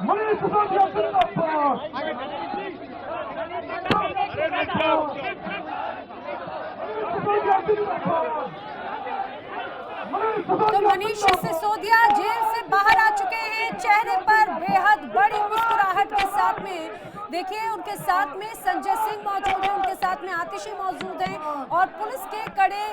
मनीष सिसोदिया जिंदाबाद। तो मनीष सिसोदिया जेल से बाहर आ चुके हैं, चेहरे पर बेहद बड़ी मुस्कुराहट के साथ में। देखिए, उनके साथ में संजय सिंह मौजूद हैं, उनके साथ में आतिशी मौजूद हैं और पुलिस के कड़े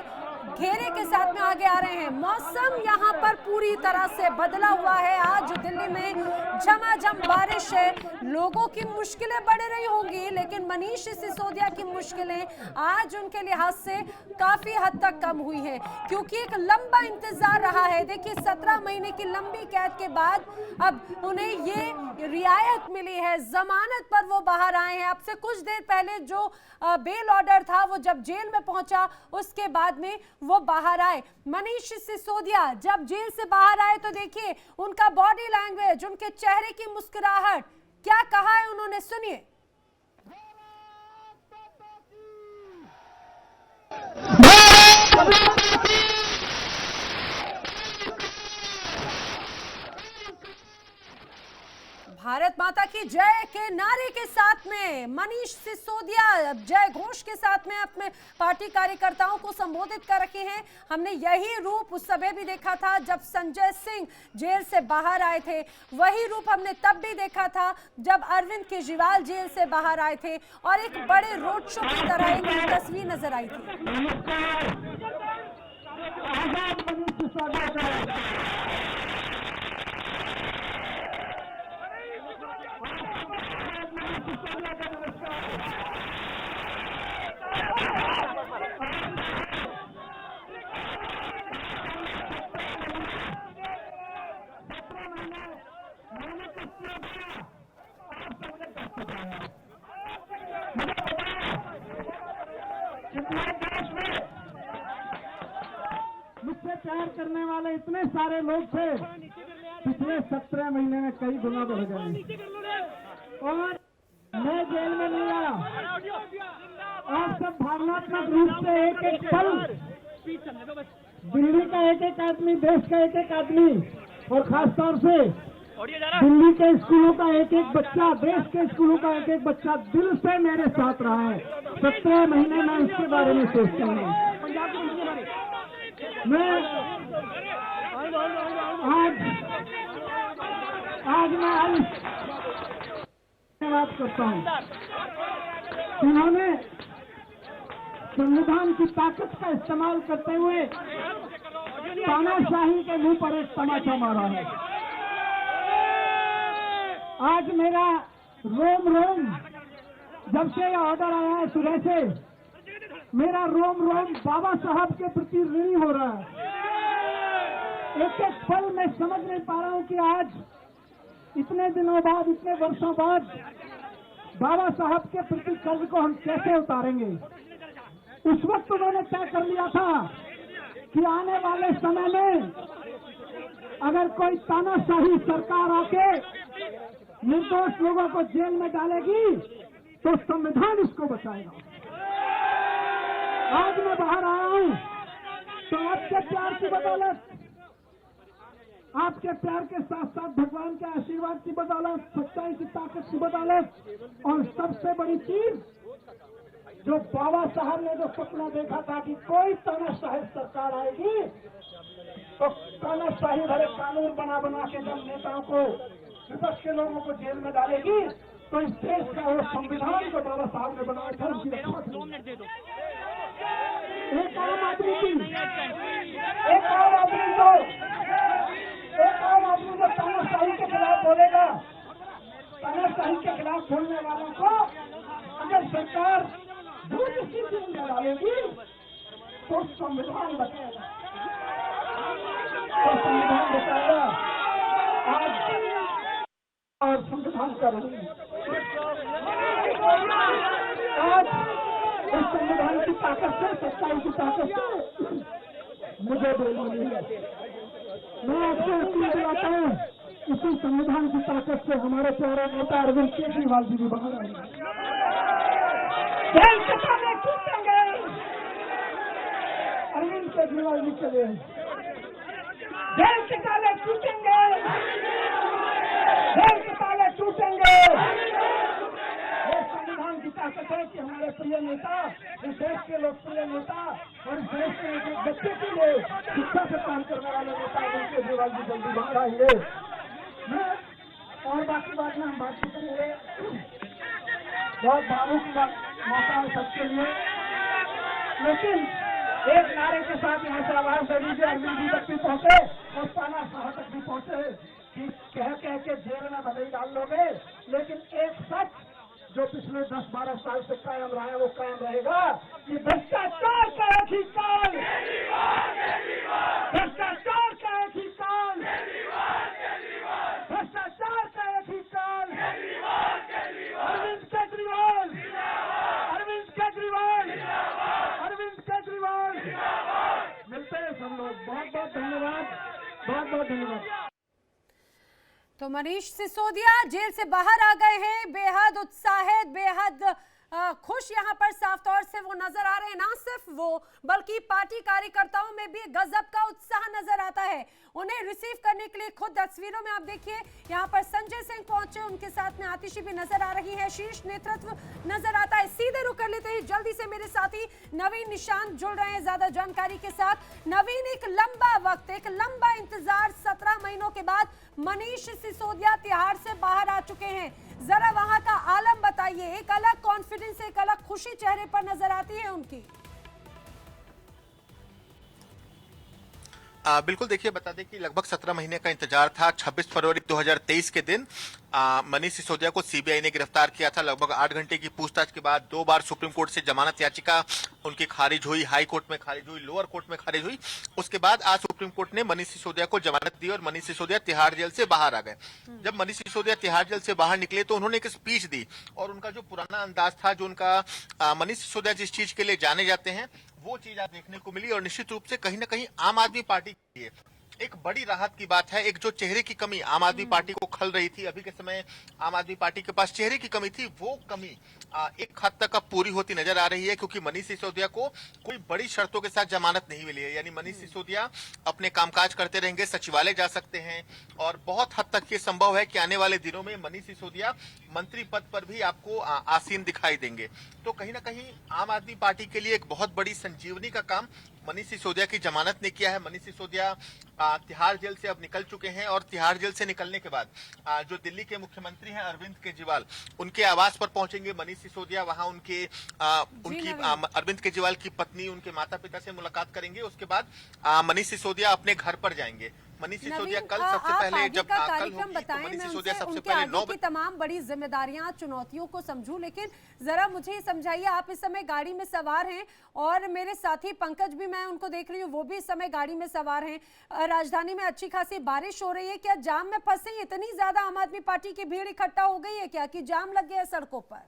घेरे के साथ में आगे आ रहे हैं। मौसम यहाँ पर पूरी तरह से बदला हुआ है। आज दिल्ली में झमाझम बारिश है, लोगों की मुश्किलें बढ़ रही होंगी, लेकिन मनीष सिसोदिया की मुश्किलें आज उनके लिहाज से काफी हद तक कम हुई है, क्योंकि एक लंबा इंतजार रहा है। देखिए, 17 महीने की लंबी कैद के बाद अब उन्हें ये रियायत मिली है, जमानत पर वो बाहर आए हैं। अब से कुछ देर पहले जो बेल ऑर्डर था, वो जब जेल में पहुंचा उसके बाद में वो बाहर आए। मनीष सिसोदिया जब जेल से बाहर आए तो देखिए उनका बॉडी लैंग्वेज, उनके चेहरे की मुस्कुराहट, क्या कहा है उन्होंने, सुनिए। भारत माता की जय के नारे के साथ में मनीष सिसोदिया जय घोष के साथ में अपने पार्टी कार्यकर्ताओं को संबोधित कर रखे हैं। हमने यही रूप उस समय भी देखा था जब संजय सिंह जेल से बाहर आए थे, वही रूप हमने तब भी देखा था जब अरविंद केजरीवाल जेल से बाहर आए थे और एक बड़े रोड शो की तरह एक तस्वीर नजर आई थी। मुझसे प्यार करने वाले इतने सारे लोग थे, पिछले 17 महीने में कई गुना बढ़ गए और मैं जेल में नहीं आया। आप सब भावनात्मक रूप से एक एक पल, दिल्ली का एक एक आदमी, देश का एक एक आदमी और खास तौर से दिल्ली के स्कूलों का एक एक बच्चा, देश के स्कूलों का एक एक बच्चा दिल से मेरे साथ रहा है। 17 महीने में उसके बारे में सोचता हूँ। मैं आज मैं बात करता हूँ। उन्होंने संविधान की ताकत का इस्तेमाल करते हुए तानाशाही के मुंह पर एक तमाचा मारा है। आज मेरा रोम रोम, जब से यह ऑर्डर आया है सुबह से, मेरा रोम रोम बाबा साहब के प्रति ऋणी हो रहा है। एक एक पल मैं समझ नहीं पा रहा हूं कि आज इतने दिनों बाद, इतने वर्षों बाद बाबा साहब के प्रति कर्ज को हम कैसे उतारेंगे। उस वक्त उन्होंने तय कर लिया था कि आने वाले समय में अगर कोई तानाशाही सरकार आके निर्दोष लोगों को जेल में डालेगी तो संविधान उसको बचाएगा। आज मैं बाहर आया हूं तो आपके प्यार की बदौलत, आपके प्यार के साथ साथ भगवान के आशीर्वाद की बदौलत, सच्चाई की ताकत की बदौलत और सबसे बड़ी चीज जो बाबा साहब ने जो सपना देखा था कि कोई तानाशाही सरकार आएगी तो तानाशाही भरे कानून बना बना के जब नेताओं को, विपक्ष के लोगों को जेल में डालेगी तो इस देश का वो संविधान जो बाबा साहब ने बनाया था उसकी रक्षा करेगी। एक आम आदमी जो तानाशाही के खिलाफ बोलेगा, तानाशाही के खिलाफ बोलने वालों को अगर सरकार दूसरी जेल में डालेगी तो संविधान बचाएगा, तो संविधान बचाएगा। आज और संविधान का रही आज इस संविधान की ताकत से, सच्चाई की ताकत से मुझे बोलना है। मैं आपको अपील दिलाता हूँ, इसी संविधान की ताकत से हमारे प्यारे नेता अरविंद केजरीवाल जी भी बाहर आएंगे। जेल के ताले टूटेंगे, अरविंद केजरीवाल जी चले, जेल के ताले टूटेंगे, जेल के ताले चाहते थे कि हमारे प्रिय नेता, इस देश के लोकप्रिय नेता और इस देश के एक बच्चे के लिए शिक्षा से काम करने वाले नेता अरविंद केजरीवाल जी जल्दी बाहर आएंगे। मैं और बाकी बात में हम बात करेंगे। बहुत भावुक मौका है सबके लिए, लेकिन एक नारे के साथ यहाँ से आवाज दे दीजिए, अरविंद जी तक भी पहुंचे और पाना शाह तक भी पहुंचे कि कह के जेल में भले ही डाल लोगे, लेकिन एक सच जो पिछले 10-12 साल से कायम रहा है वो कायम रहेगा कि भ्रष्टाचार का एक ही काल, भ्रष्टाचार का एक ही काल, भ्रष्टाचार का एक ही काल, अरविंद केजरीवाल, अरविंद केजरीवाल, अरविंद केजरीवाल। मिलते हैं सब लोग। बहुत बहुत धन्यवाद, बहुत बहुत धन्यवाद। तो मनीष सिसोदिया जेल से बाहर आ गए हैं, बेहद उत्साहित, बेहद खुश यहाँ पर साफ तौर से वो नजर आ रहे हैं। ना सिर्फ वो बल्कि पार्टी कार्यकर्ताओं में भी गजब का उत्साह नजर आता है। उन्हें रिसीव करने के लिए खुद तस्वीरों में आप देखिए यहाँ पर संजय सिंह पहुंचे, उनके साथ में आतिशी भी नजर आ रही है, शीर्ष नेतृत्व नजर आता है। सीधे रुक कर लेते हैं जल्दी से, मेरे साथी नवीन निशांत जुड़ रहे हैं ज्यादा जानकारी के साथ। नवीन, एक लंबा वक्त, एक लंबा इंतजार, 17 महीनों के बाद मनीष सिसोदिया तिहाड़ से बाहर आ चुके हैं। जरा वहां का आलम बताइए। एक अलग कॉन्फिडेंस, एक अलग खुशी चेहरे पर नजर आती है उनकी। बिल्कुल, देखिए बता दें कि लगभग 17 महीने का इंतजार था। 26 फरवरी 2023 के दिन मनीष सिसोदिया को सीबीआई ने गिरफ्तार किया था। लगभग 8 घंटे की पूछताछ के बाद 2 बार सुप्रीम कोर्ट से जमानत याचिका उनकी खारिज हुई, हाई कोर्ट में खारिज हुई, लोअर कोर्ट में खारिज हुई। उसके बाद आज सुप्रीम कोर्ट ने मनीष सिसोदिया को जमानत दी और मनीष सिसोदिया तिहाड़ जेल से बाहर आ गए। जब मनीष सिसोदिया तिहाड़ जेल से बाहर निकले तो उन्होंने एक स्पीच दी और उनका जो पुराना अंदाज था, जो उनका मनीष सिसोदिया जिस चीज के लिए जाने जाते हैं, वो चीज आज देखने को मिली। और निश्चित रूप से कहीं ना कहीं आम आदमी पार्टी के लिए एक बड़ी राहत की बात है। एक जो चेहरे की कमी आम आदमी पार्टी को खल रही थी, अभी के समय आम आदमी पार्टी के पास चेहरे की कमी थी, वो कमी एक हद तक अब पूरी होती नजर आ रही है, क्योंकि मनीष सिसोदिया को कोई बड़ी शर्तों के साथ जमानत नहीं मिली है। यानी मनीष सिसोदिया अपने कामकाज करते रहेंगे, सचिवालय जा सकते हैं और बहुत हद तक ये संभव है कि आने वाले दिनों में मनीष सिसोदिया मंत्री पद पर भी आपको आसीन दिखाई देंगे। तो कहीं ना कहीं आम आदमी पार्टी के लिए एक बहुत बड़ी संजीवनी का काम मनीष सिसोदिया की जमानत ने किया है। मनीष सिसोदिया तिहाड़ जेल से अब निकल चुके हैं और तिहाड़ जेल से निकलने के बाद जो दिल्ली के मुख्यमंत्री हैं अरविंद केजरीवाल, उनके आवास पर पहुंचेंगे मनीष सिसोदिया। वहां उनकी अरविंद केजरीवाल की पत्नी, उनके माता पिता से मुलाकात करेंगे। उसके बाद मनीष सिसोदिया अपने घर पर जाएंगे। मनीष सिसोदिया कल सबसे पहले जब कल होगी तो मनीष सिसोदिया सबसे पहले 9 बजे तमाम बड़ी जिम्मेदारियां, चुनौतियों को समझूं, लेकिन जरा मुझे समझाइए, आप इस समय गाड़ी में सवार हैं और मेरे साथी पंकज भी, मैं उनको देख रही हूँ, वो भी इस समय गाड़ी में सवार हैं। राजधानी में अच्छी खासी बारिश हो रही है, क्या जाम में फंसे? इतनी ज्यादा आम आदमी पार्टी की भीड़ इकट्ठा हो गई है क्या कि जाम लग गया है सड़कों पर?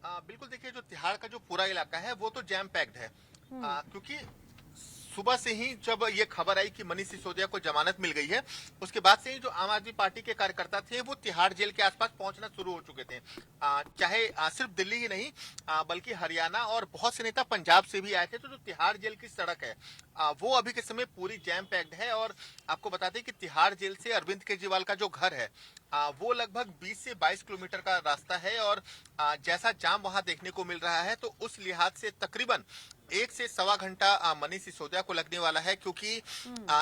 बिल्कुल, देखिए जो तिहाड़ का जो पूरा इलाका है वो तो जैम पैक्ड है, क्योंकि सुबह से ही जब ये खबर आई कि मनीष सिसोदिया को जमानत मिल गई है, उसके बाद से ही जो आम आदमी पार्टी के कार्यकर्ता थे वो तिहाड़ जेल के आसपास पहुंचना शुरू हो चुके थे। चाहे सिर्फ दिल्ली ही नहीं बल्कि हरियाणा और बहुत से नेता पंजाब से भी आए थे। तो जो तिहाड़ जेल की सड़क है वो अभी के समय पूरी जैम पैक्ड है। और आपको बता दें कि तिहाड़ जेल से अरविंद केजरीवाल का जो घर है वो लगभग 20 से 22 किलोमीटर का रास्ता है। और जैसा जाम वहां देखने को मिल रहा है तो उस लिहाज से तकरीबन 1 से सवा घंटा मनीष सिसोदिया को लगने वाला है, क्योंकि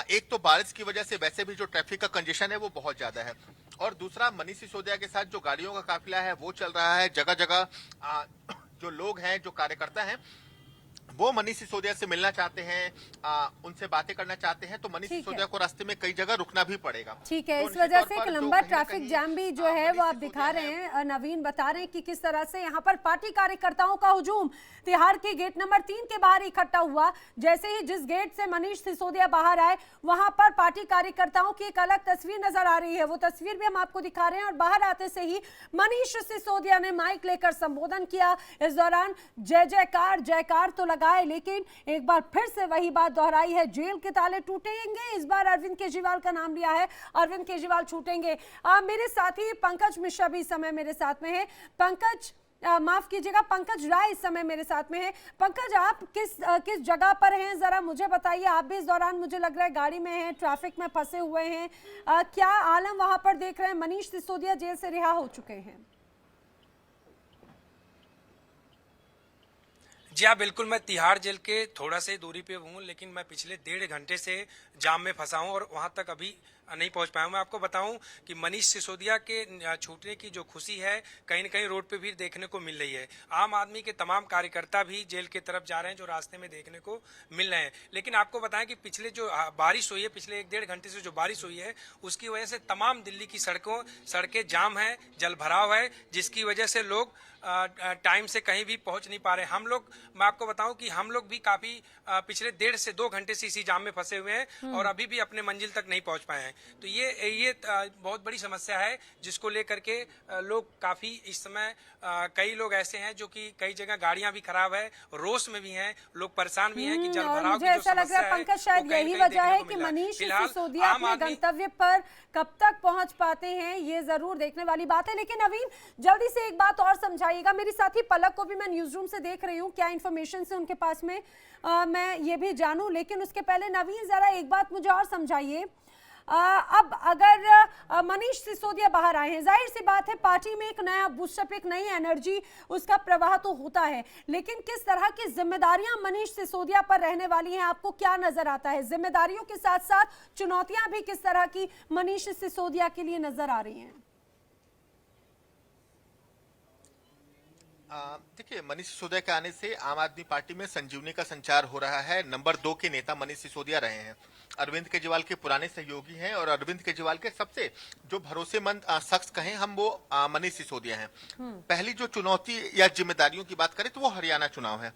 एक तो बारिश की वजह से वैसे भी जो ट्रैफिक का कंजेशन है वो बहुत ज्यादा है, और दूसरा मनीष सिसोदिया के साथ जो गाड़ियों का काफिला है वो चल रहा है। जगह जगह जो लोग हैं, जो कार्यकर्ता हैं, वो मनीष सिसोदिया से मिलना चाहते हैं, उनसे बातें करना चाहते हैं, तो मनीष सिसोदिया को रास्ते में कई जगह रुकना भी पड़ेगा। ठीक है, इस वजह से एक लंबा ट्रैफिक जैम भी जो है वो आप दिखा रहे हैं। नवीन बता रहे हैं कि किस तरह से यहाँ पर पार्टी कार्यकर्ताओं का हुजूम तिहाड़ के गेट नंबर 3 के बाहर इकट्ठा हुआ। जैसे ही जिस गेट से मनीष सिसोदिया बाहर आए, वहां पर पार्टी कार्यकर्ताओं की एक अलग तस्वीर नजर आ रही है। वो तस्वीर भी हम आपको दिखा रहे हैं। और बाहर आते से ही मनीष सिसोदिया ने माइक लेकर संबोधन किया। इस दौरान जय जयकार जयकार तो लगाए, लेकिन एक बार फिर से वही बात दोहराई है, जेल के ताले टूटेंगे। इस बार अरविंद केजरीवाल का नाम लिया है, अरविंद केजरीवाल छूटेंगे। मेरे साथी पंकज मिश्रा भी इस समय मेरे साथ में है। पंकज, माफ कीजिएगा, पंकज राय इस समय मेरे साथ में है। पंकज, आप किस जगह पर हैं, जरा मुझे बताइए। आप भी इस दौरान मुझे लग रहा है गाड़ी में हैं, ट्रैफिक में फंसे हुए हैं। क्या आलम वहां पर देख रहे हैं? मनीष सिसोदिया जेल से रिहा हो चुके हैं। जी हाँ, बिल्कुल। मैं तिहाड़ जेल के थोड़ा से दूरी पे हूँ, लेकिन मैं पिछले 1.5 घंटे से जाम में फंसा हूँ और वहाँ तक अभी नहीं पहुँच पाया हूँ। मैं आपको बताऊँ कि मनीष सिसोदिया के छूटने की जो खुशी है कहीं न कहीं रोड पे भी देखने को मिल रही है। आम आदमी के तमाम कार्यकर्ता भी जेल की तरफ जा रहे हैं, जो रास्ते में देखने को मिल रहे हैं। लेकिन आपको बताएं कि पिछले जो बारिश हुई है, पिछले 1-1.5 घंटे से जो बारिश हुई है, उसकी वजह से तमाम दिल्ली की सड़कें जाम है, जल भराव है, जिसकी वजह से लोग टाइम से कहीं भी पहुंच नहीं पा रहे। मैं आपको बताऊं कि हम लोग भी काफी पिछले 1.5 से 2 घंटे से इसी जाम में फंसे हुए हैं और अभी भी अपने मंजिल तक नहीं पहुंच पाए हैं। तो ये बहुत बड़ी समस्या है, जिसको लेकर के लोग काफी इस समय कई लोग ऐसे हैं जो कि कई जगह गाड़ियां भी खराब है, रोष में भी हैं, लोग परेशान भी हैं कि जल भराव की जो समस्या है। पंकज, शायद यही वजह है कि मनीष सिसोदिया अपने गंतव्य पर कब तक पहुंच पाते हैं, ये जरूर देखने वाली बात है। लेकिन नवीन, जल्दी से एक बात और समझाइएगा। मेरी साथी पलक को भी मैं न्यूज रूम से देख रही हूँ, क्या इंफॉर्मेशन से उनके पास में मैं ये भी जानूं। लेकिन उसके पहले नवीन, जरा एक बात मुझे और समझाइए। अब अगर मनीष सिसोदिया बाहर आए हैं, जाहिर सी बात है पार्टी में एक नया बूस्टअप, एक नई एनर्जी, उसका प्रवाह तो होता है। लेकिन किस तरह की जिम्मेदारियां मनीष सिसोदिया पर रहने वाली हैं, आपको क्या नजर आता है? जिम्मेदारियों के साथ साथ चुनौतियां भी किस तरह की मनीष सिसोदिया के लिए नजर आ रही हैं? देखिए, मनीष सिसोदिया के आने से आम आदमी पार्टी में संजीवनी का संचार हो रहा है। नंबर 2 के नेता मनीष सिसोदिया रहे हैं, अरविंद केजरीवाल के पुराने सहयोगी हैं और अरविंद केजरीवाल के सबसे जो भरोसेमंद शख्स कहें हम, वो मनीष सिसोदिया हैं। पहली जो चुनौती या जिम्मेदारियों की बात करें तो वो हरियाणा चुनाव है।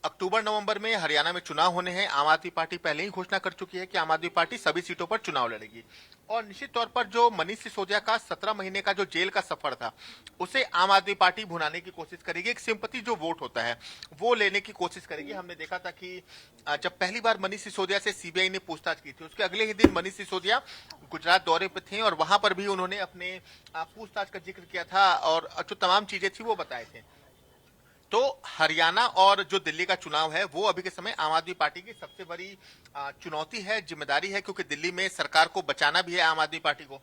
अक्टूबर नवंबर में हरियाणा में चुनाव होने हैं। आम आदमी पार्टी पहले ही घोषणा कर चुकी है कि आम आदमी पार्टी सभी सीटों पर चुनाव लड़ेगी और निश्चित तौर पर जो मनीष सिसोदिया का 17 महीने का जो जेल का सफर था, उसे आम आदमी पार्टी भुनाने की कोशिश करेगी। एक सिंपैथी जो वोट होता है वो लेने की कोशिश करेगी। हमने देखा था कि जब पहली बार मनीष सिसोदिया से सीबीआई ने पूछताछ की थी, उसके अगले ही दिन मनीष सिसोदिया गुजरात दौरे पर थे और वहां पर भी उन्होंने अपने पूछताछ का जिक्र किया था और जो तमाम चीजें थी वो बताए थे। तो हरियाणा और जो दिल्ली का चुनाव है वो अभी के समय आम आदमी पार्टी की सबसे बड़ी चुनौती है, जिम्मेदारी है, क्योंकि दिल्ली में सरकार को बचाना भी है आम आदमी पार्टी को।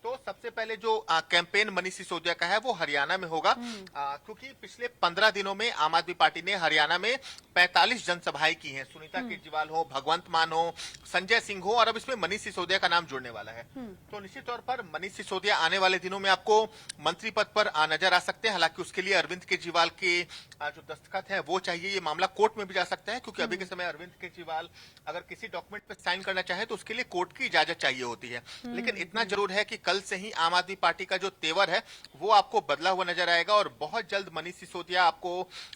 तो सबसे पहले जो कैंपेन मनीष सिसोदिया का है वो हरियाणा में होगा, क्योंकि पिछले 15 दिनों में आम आदमी पार्टी ने हरियाणा में 45 जनसभाएं की हैं। सुनीता केजरीवाल हो, भगवंत मान हो, संजय सिंह हो और अब इसमें मनीष सिसोदिया का नाम जुड़ने वाला है। तो निश्चित तौर पर मनीष सिसोदिया आने वाले दिनों में आपको मंत्री पद पर नजर आ सकते हैं। हालांकि उसके लिए अरविंद केजरीवाल के जो दस्तखत है वो चाहिए। ये मामला कोर्ट में भी जा सकता है, क्योंकि अभी के समय अरविंद केजरीवाल अगर किसी डॉक्यूमेंट पर साइन करना चाहे तो उसके लिए कोर्ट की इजाजत चाहिए होती है। लेकिन इतना जरूर है कि कल से ही आम आदमी पार्टी का जो तेवर है वो आपको बदला हुआ नजर आएगा और बहुत जल्द मनीष सिसोदिया आपको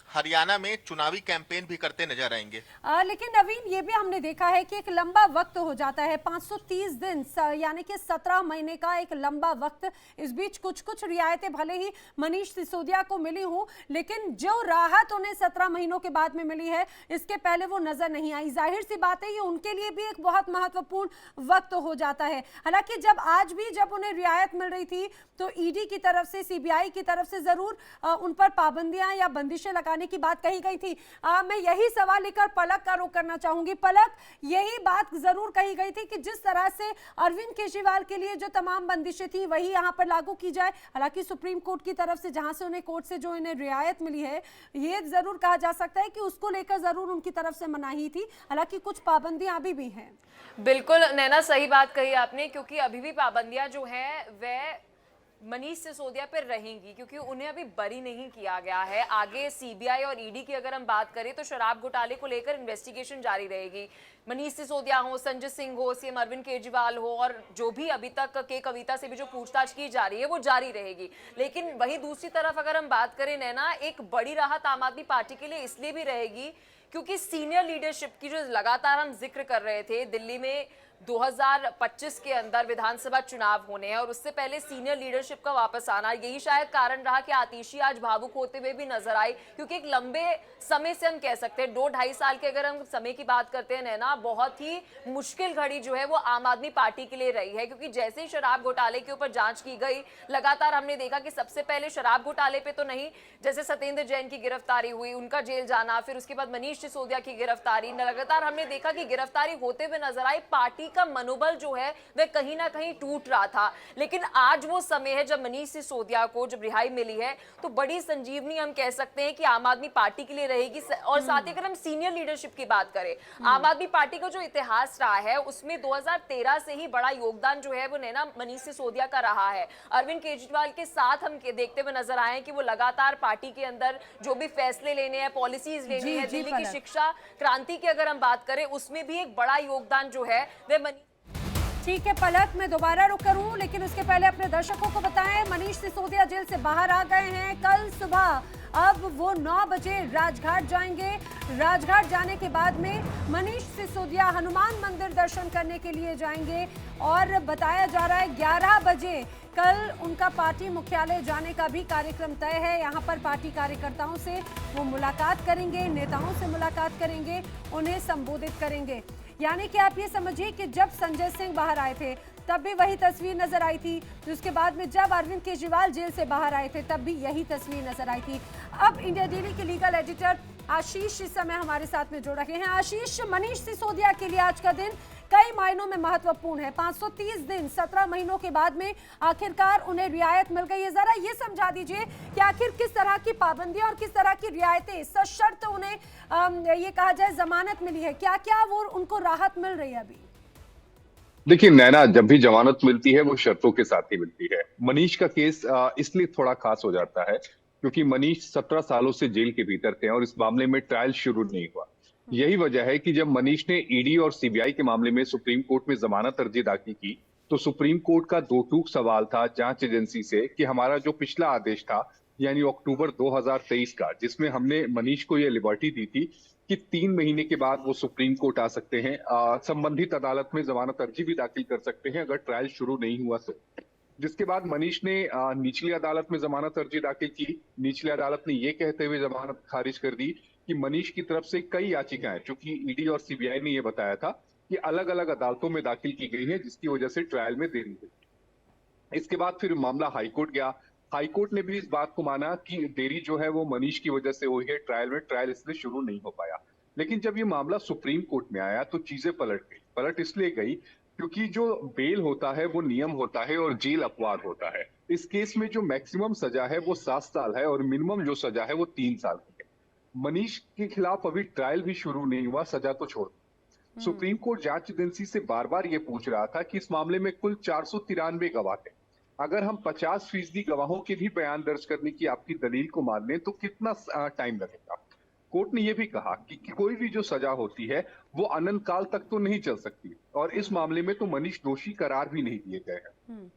हरियाणा में चुनावी कैंपेन भी करते नजर आएंगे। लेकिन नवीन, ये भी हमने देखा है कि एक लंबा वक्त हो जाता है, 530 दिन, यानी कि 17 महीने का एक लंबा वक्त। इस बीच कुछ रियायतें भले ही मनीष सिसोदिया को मिली हो, लेकिन जो राहत उन्हें 17 महीनों के बाद में मिली है, इसके पहले वो नजर नहीं आई। जाहिर सी बात है ये उनके लिए भी एक बहुत महत्वपूर्ण वक्त हो जाता है। हालांकि जब उन्हें रियायत मिल रही थी तो ईडी की तरफ से, सीबीआई की तरफ से जरूर उन पर पाबंदियां या बंदिशें लगाने की बात कही गई थी। मैं यही सवाल लेकर पलक का रुख करना चाहूंगी। पलक, यही बात जरूर कही गई थी कि जिस तरह से अरविंद केजरीवाल के लिए जो तमाम बंदिशें थी वही यहां पर लागू की जाए। हालांकि सुप्रीम कोर्ट की तरफ से जहां से उन्हें कोर्ट से जो इन्हें रियायत मिली है, ये जरूर कहा जा सकता है कि उसको लेकर जरूर उनकी तरफ से मनाही थी। हालांकि कुछ पाबंदियां अभी भी हैं। बिल्कुल नैना, सही बात कही आपने, क्योंकि अभी भी पाबंदियां जो है वह मनीष सिसोदिया पर रहेंगी, क्योंकि उन्हें अभी बरी नहीं किया गया है। आगे सीबीआई और ईडी की अगर हम बात करें तो शराब घोटाले को लेकर इन्वेस्टिगेशन जारी रहेगी। मनीष सिसोदिया हो, संजय सिंह हो, सीएम अरविंद केजरीवाल हो और जो भी अभी तक के कविता से भी जो पूछताछ की जा रही है वो जारी रहेगी। लेकिन वहीं दूसरी तरफ अगर हम बात करें नैना, एक बड़ी राहत आम आदमी पार्टी के लिए इसलिए भी रहेगी क्योंकि सीनियर लीडरशिप की जो लगातार हम जिक्र कर रहे थे, दिल्ली में 2025 के अंदर विधानसभा चुनाव होने हैं और उससे पहले सीनियर लीडरशिप का वापस आना, यही शायद कारण रहा कि आतिशी आज भावुक होते हुए भी नजर आई, क्योंकि एक लंबे समय से हम कह सकते हैं 2-2.5 साल के अगर हम समय की बात करते हैं नैना, बहुत ही मुश्किल घड़ी जो है वो आम आदमी पार्टी के लिए रही है, क्योंकि जैसे ही शराब घोटाले के ऊपर जांच की गई, लगातार हमने देखा कि सबसे पहले शराब घोटाले पे तो नहीं, जैसे सत्येंद्र जैन की गिरफ्तारी हुई, उनका जेल जाना, फिर उसके बाद मनीष सिसोदिया की गिरफ्तारी, लगातार हमने देखा कि गिरफ्तारी होते हुए नजर आई, पार्टी का मनोबल जो है वह कहीं ना कहीं टूट रहा था। लेकिन आज वो समय है जब मनीष सिसोदिया को जब रिहाई मिली है तो बड़ी संजीवनी हम कह सकते हैं कि आम आदमी पार्टी के लिए रहेगी। और साथ ही अगर हम सीनियर लीडरशिप की बात करें, आम आदमी पार्टी का जो इतिहास रहा है उसमें 2013 से ही बड़ा योगदान जो है वो नैना मनीष सिसोदिया का रहा है। अरविंद केजरीवाल के साथ हम देखते हुए नजर आए कि वो लगातार पार्टी के अंदर जो भी फैसले लेने हैं, पॉलिसीज लेनी है, दिल्ली की शिक्षा क्रांति की अगर हम बात करें उसमें भी एक बड़ा योगदान जो है वह ठीक है पलक, मैं दोबारा रुक करूं, लेकिन उसके पहले अपने दर्शकों को बताएं मनीष सिसोदिया जेल से बाहर आ गए हैं। कल सुबह अब वो 9 बजे राजघाट जाएंगे। राजघाट जाने के बाद में मनीष सिसोदिया हनुमान मंदिर दर्शन करने के लिए जाएंगे और बताया जा रहा है 11 बजे कल उनका पार्टी मुख्यालय जाने का भी कार्यक्रम तय है। यहाँ पर पार्टी कार्यकर्ताओं से वो मुलाकात करेंगे, नेताओं से मुलाकात करेंगे, उन्हें संबोधित करेंगे। यानी कि आप ये समझिए कि जब संजय सिंह बाहर आए थे तब भी वही तस्वीर नजर आई थी, उसके बाद में जब अरविंद केजरीवाल जेल से बाहर आए थे तब भी यही तस्वीर नजर आई थी। अब इंडिया डेली के लीगल एडिटर आशीष इस समय हमारे साथ में जुड़ रहे हैं। आशीष, मनीष सिसोदिया के लिए आज का दिन कई मायनों में महत्वपूर्ण है। 530 दिन 17 महीनों के बाद में आखिरकार उन्हें रियायत मिल गई है। जरा ये समझा दीजिए कि आखिर किस तरह की पाबंदियां और किस तरह की रियायतें सशर्त उन्हें ये कहा जाए जमानत मिली है, क्या क्या वो उनको राहत मिल रही है अभी? देखिए नैना, जब भी जमानत मिलती है वो शर्तों के साथ ही मिलती है। मनीष का केस इसलिए थोड़ा खास हो जाता है क्योंकि मनीष 17 सालों से जेल के भीतर थे और इस मामले में ट्रायल शुरू नहीं हुआ। यही वजह है कि जब मनीष ने ईडी और सीबीआई के मामले में सुप्रीम कोर्ट में जमानत अर्जी दाखिल की तो सुप्रीम कोर्ट का दो टूक सवाल था जांच एजेंसी से कि हमारा जो पिछला आदेश था यानी अक्टूबर 2023 का, जिसमें हमने मनीष को यह लिबर्टी दी थी कि 3 महीने के बाद वो सुप्रीम कोर्ट आ सकते हैं, संबंधित अदालत में जमानत अर्जी भी दाखिल कर सकते हैं अगर ट्रायल शुरू नहीं हुआ तो। जिसके बाद मनीष ने निचली अदालत में जमानत अर्जी दाखिल की। निचली अदालत ने ये कहते हुए जमानत खारिज कर दी कि मनीष की तरफ से कई याचिकाएं, चूंकि ईडी और सीबीआई ने यह बताया था कि अलग अलग अदालतों में दाखिल की गई है, जिसकी वजह से ट्रायल में देरी हुई। इसके बाद फिर मामला हाईकोर्ट गया। हाईकोर्ट ने भी इस बात को माना कि देरी जो है वो मनीष की वजह से हुई है, ट्रायल इसलिए शुरू नहीं हो पाया। लेकिन जब ये मामला सुप्रीम कोर्ट में आया तो चीजें पलट गई। पलट इसलिए गई क्योंकि जो बेल होता है वो नियम होता है और जेल अपवाद होता है। इस केस में जो मैक्सिमम सजा है वो 7 साल है और मिनिमम जो सजा है वो 3 साल की है। मनीष के खिलाफ अभी ट्रायल भी शुरू नहीं हुआ, सजा तो छोड़। सुप्रीम कोर्ट जांच एजेंसी से बार बार ये पूछ रहा था कि इस मामले में कुल 493 गवाह थे। अगर हम 50% गवाहों के भी बयान दर्ज करने की आपकी दलील को मान लें तो कितना टाइम लगेगा। कोर्ट ने यह भी कहा कि कोई भी जो सजा होती है वो अनंत काल तक तो नहीं चल सकती और इस मामले में तो मनीष दोषी करार भी नहीं दिए गए हैं।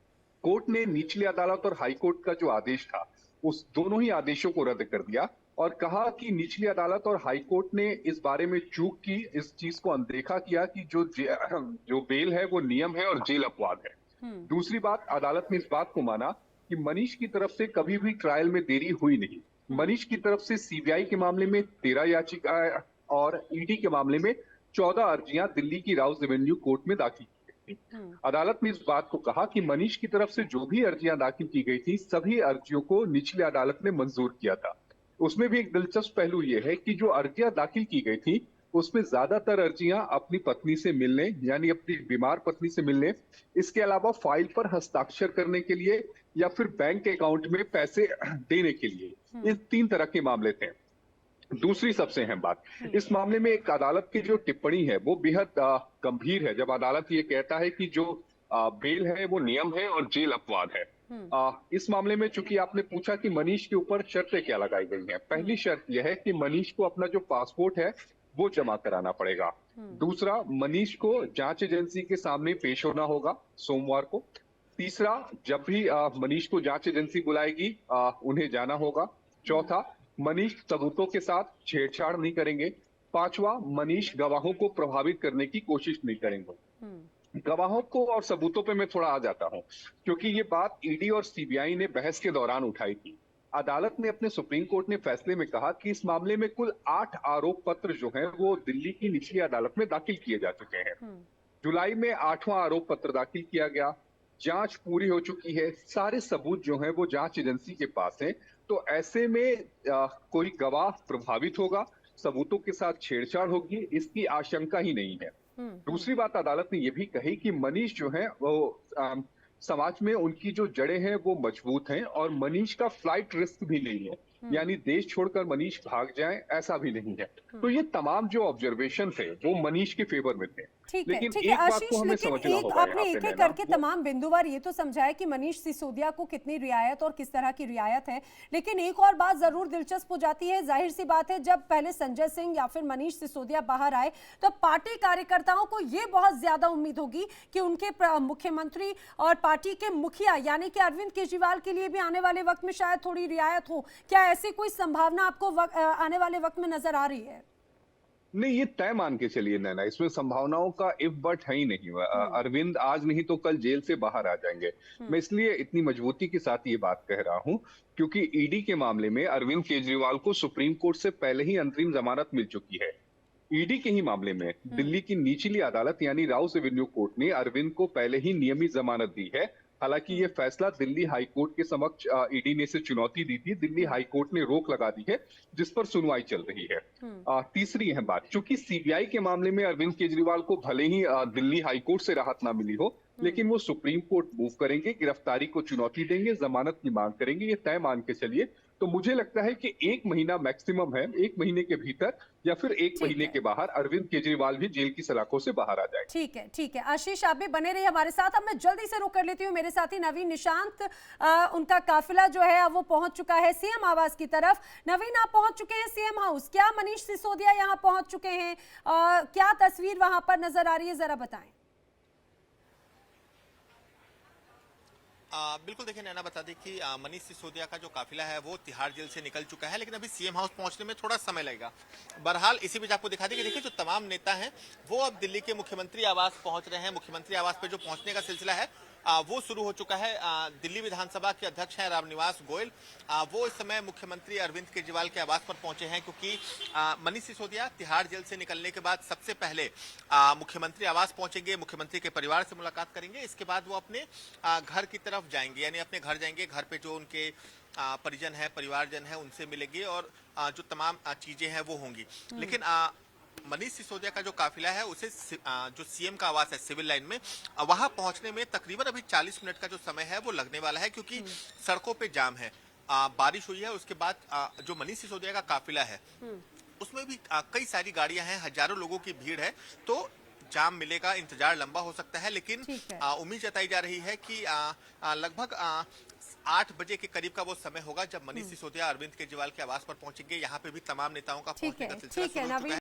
कोर्ट ने निचली अदालत और हाई कोर्ट का जो आदेश था उस दोनों ही आदेशों को रद्द कर दिया और कहा कि निचली अदालत और हाई कोर्ट ने इस बारे में चूक की, इस चीज को अनदेखा किया कि जो बेल है वो नियम है और जेल अपवाद है। दूसरी बात, अदालत ने इस बात को माना कि मनीष की तरफ से कभी भी ट्रायल में देरी हुई नहीं। मनीष की तरफ से सीबीआई के मामले में 13 याचिकाएं और ईडी के मामले में 14 अर्जियां दिल्ली की राउस एवेन्यू कोर्ट में दाखिल की गई थी। अदालत ने इस बात को कहा कि मनीष की तरफ से जो भी अर्जियां दाखिल की गई थी सभी अर्जियों को निचली अदालत ने मंजूर किया था। उसमें भी एक दिलचस्प पहलू यह है कि जो अर्जियां दाखिल की गई थी उसमें ज्यादातर अर्जियां अपनी पत्नी से मिलने यानी अपनी बीमार पत्नी से मिलने, इसके अलावा फाइल पर हस्ताक्षर करने के लिए या फिर बैंक अकाउंट में पैसे देने के लिए, इन 3 तरह के मामले थे। दूसरी सबसे अहम बात, इस मामले में एक अदालत की जो टिप्पणी है वो बेहद गंभीर है, जब अदालत ये कहता है कि जो बेल है वो नियम है और जेल अपवाद है। इस मामले में चूंकि आपने पूछा कि मनीष के ऊपर शर्तें क्या लगाई गई हैं, पहली शर्त यह है कि मनीष को अपना जो पासपोर्ट है वो जमा कराना पड़ेगा। दूसरा, मनीष को जांच एजेंसी के सामने पेश होना होगा सोमवार को। तीसरा, जब भी मनीष को जांच एजेंसी बुलाएगी उन्हें जाना होगा। चौथा, मनीष सबूतों के साथ छेड़छाड़ नहीं करेंगे। 5वां, मनीष गवाहों को प्रभावित करने की कोशिश नहीं करेंगे। गवाहों को और सबूतों पे मैं थोड़ा आ जाता हूं, क्योंकि ये बात ईडी और सीबीआई ने बहस के दौरान उठाई थी। अदालत ने अपने सुप्रीम कोर्ट ने फैसले में कहा कि इस मामले में कुल 8 आरोप पत्र जो हैं वो दिल्ली की निचली अदालत में दाखिल किए जा चुके हैं। जुलाई में 8वां आरोप पत्र दाखिल किया गया। जांच पूरी हो चुकी है, सारे सबूत जो हैं वो जांच एजेंसी के पास हैं। तो ऐसे में कोई गवाह प्रभावित होगा, सबूतों के साथ छेड़छाड़ होगी, इसकी आशंका ही नहीं है। दूसरी बात अदालत ने यह भी कही कि मनीष जो है वो समाज में उनकी जो जड़ें हैं वो मजबूत हैं और मनीष का फ्लाइट रिस्क भी नहीं है, यानी देश छोड़कर मनीष भाग जाए ऐसा भी नहीं है। तो ये तमाम जो ऑब्जर्वेशन थे वो मनीष के फेवर में थे। ठीक है, लेकिन ठीक एक है बात आशीष, को हमें लेकिन समझना एक होगा आपने यहाँ एक पे एक नैना, करके तमाम बिंदुवार ये तो समझाया कि मनीष सिसोदिया को कितनी रियायत और किस तरह की रियायत है, लेकिन एक और बात जरूर दिलचस्प हो जाती है। जाहिर सी बात है, जब पहले संजय सिंह या फिर मनीष सिसोदिया बाहर आए तो पार्टी कार्यकर्ताओं को ये बहुत ज्यादा उम्मीद होगी कि उनके मुख्यमंत्री और पार्टी के मुखिया यानी कि अरविंद केजरीवाल के लिए भी आने वाले वक्त में शायद थोड़ी रियायत हो। क्या ऐसी कोई संभावना आपको आने वाले वक्त में नजर आ रही है? नहीं, ये तय मान के चलिए नैना, इसमें संभावनाओं का इफ बट है ही नहीं। अरविंद आज नहीं तो कल जेल से बाहर आ जाएंगे। मैं इसलिए इतनी मजबूती के साथ ये बात कह रहा हूं क्योंकि ईडी के मामले में अरविंद केजरीवाल को सुप्रीम कोर्ट से पहले ही अंतरिम जमानत मिल चुकी है। ईडी के ही मामले में दिल्ली की निचली अदालत यानी राउस एवेन्यू कोर्ट ने अरविंद को पहले ही नियमित जमानत दी है। हालांकि ये फैसला दिल्ली हाई कोर्ट के समक्ष ईडी ने इसे चुनौती दी थी, दिल्ली हाई कोर्ट ने रोक लगा दी है, जिस पर सुनवाई चल रही है। तीसरी है बात, चूंकि सीबीआई के मामले में अरविंद केजरीवाल को भले ही दिल्ली हाई कोर्ट से राहत ना मिली हो, लेकिन वो सुप्रीम कोर्ट मूव करेंगे, गिरफ्तारी को चुनौती देंगे, जमानत की मांग करेंगे, ये तय मान के चलिए। तो मुझे लगता है कि 1 महीना मैक्सिमम है, 1 महीने के भीतर या फिर 1 महीने के बाहर अरविंद केजरीवाल भी जेल की सलाखों से बाहर आ जाए। ठीक है, ठीक है आशीष, आप भी बने रहिए हमारे साथ। अब मैं जल्दी से रुक कर लेती हूँ। मेरे साथी नवीन निशांत, उनका काफिला जो है वो पहुंच चुका है सीएम आवास की तरफ। नवीन, आप पहुंच चुके हैं सीएम हाउस, क्या मनीष सिसोदिया यहाँ पहुंच चुके हैं? क्या तस्वीर वहां पर नजर आ रही है, जरा बताएं। बिल्कुल, देखिए नैना बता दें कि मनीष सिसोदिया का जो काफिला है वो तिहाड़ जेल से निकल चुका है, लेकिन अभी सीएम हाउस पहुंचने में थोड़ा समय लगेगा। बहरहाल इसी बीच आपको दिखा दें कि देखिए जो तमाम नेता हैं वो अब दिल्ली के मुख्यमंत्री आवास पहुंच रहे हैं। मुख्यमंत्री आवास पे जो पहुंचने का सिलसिला है वो शुरू हो चुका है। दिल्ली विधानसभा के अध्यक्ष हैं रामनिवास गोयल, वो इस समय मुख्यमंत्री अरविंद केजरीवाल के आवास पर पहुंचे हैं, क्योंकि मनीष सिसोदिया तिहाड़ जेल से निकलने के बाद सबसे पहले मुख्यमंत्री आवास पहुंचेंगे, मुख्यमंत्री के परिवार से मुलाकात करेंगे। इसके बाद वो अपने घर की तरफ जाएंगे, यानी अपने घर जाएंगे। घर पे जो उनके परिजन है, परिवारजन है, उनसे मिलेंगे और जो तमाम चीजें हैं वो होंगी। लेकिन मनीष सिसोदिया का जो काफिला है उसे जो सीएम का आवास है सिविल लाइन में, वहां पहुंचने में तकरीबन अभी 40 मिनट का जो समय है वो लगने वाला है, क्योंकि सड़कों पे जाम है, बारिश हुई है। उसके बाद जो मनीष सिसोदिया का काफिला है उसमें भी कई सारी गाड़ियां हैं, हजारों लोगों की भीड़ है, तो जाम मिलेगा, इंतजार लंबा हो सकता है। लेकिन उम्मीद जताई जा रही है कि लगभग 8 बजे के करीब का वो समय होगा जब मनीष सिसोदिया अरविंद केजरीवाल के आवास पर पहुंचेंगे। यहाँ पे भी तमाम नेताओं का पहुंचने का सिलसिला शुरू हो चुका है।